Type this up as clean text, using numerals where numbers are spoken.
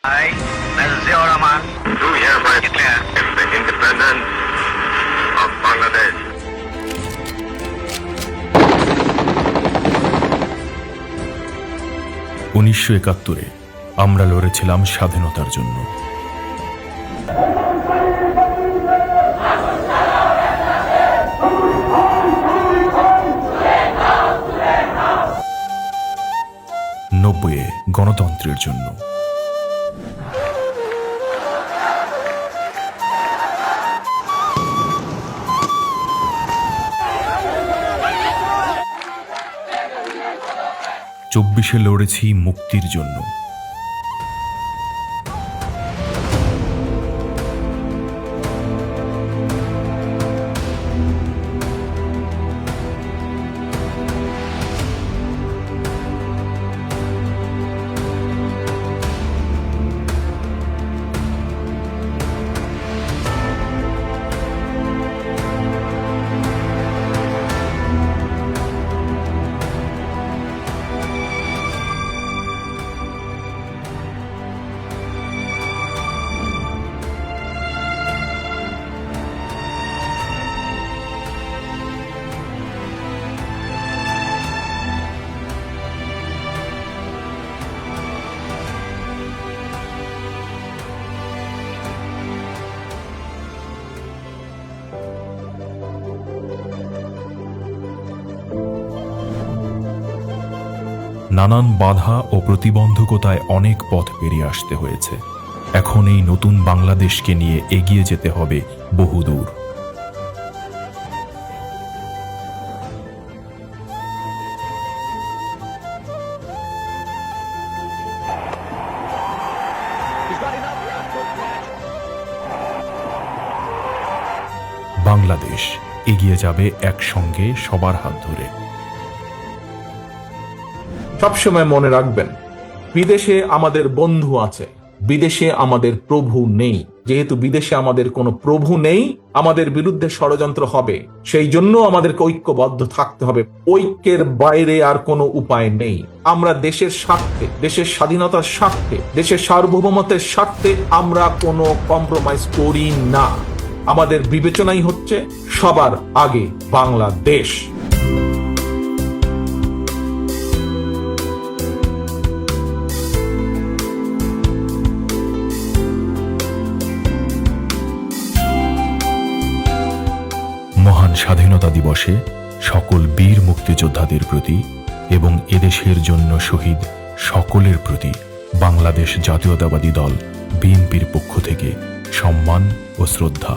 I, Major Ziaur Rahman, do hereby declare the independence of Bangladesh. 1971 আমরা লড়েছিলাম স্বাধীনতার জন্য। নব্বইয়ে গণতন্ত্রের জন্য। চব্বিশে লড়েছি মুক্তির জন্য। নানান বাধা ও প্রতিবন্ধকতায় অনেক পথ পেরিয়ে আসতে হয়েছে। এখন এই নতুন বাংলাদেশকে নিয়ে এগিয়ে যেতে হবে বহুদূর। বাংলাদেশ এগিয়ে যাবে একসঙ্গে সবার হাত ধরে। সবসময় মনে রাখবেন, বিদেশে আমাদের বন্ধু আছে, বিদেশে আমাদের প্রভু নেই। যেহেতু বিদেশে আমাদের কোনো প্রভু নেই, আমাদের বিরুদ্ধে ষড়যন্ত্র হবে। সেই জন্য আমাদেরকে ঐক্যবদ্ধ থাকতে হবে। ঐক্যের বাইরে আর কোনো উপায় নেই। আমরা দেশের স্বার্থে, দেশের স্বাধীনতার স্বার্থে, দেশের সার্বভৌমত্বের স্বার্থে আমরা কোনো কম্প্রোমাইজ করি না। আমাদের বিবেচনাই হচ্ছে সবার আগে বাংলাদেশ। মহান স্বাধীনতা দিবসে সকল বীর মুক্তিযোদ্ধাদের প্রতি এবং এদেশের জন্য শহীদ সকলের প্রতি বাংলাদেশ জাতীয়তাবাদী দল বিএনপির পক্ষ থেকে সম্মান ও শ্রদ্ধা।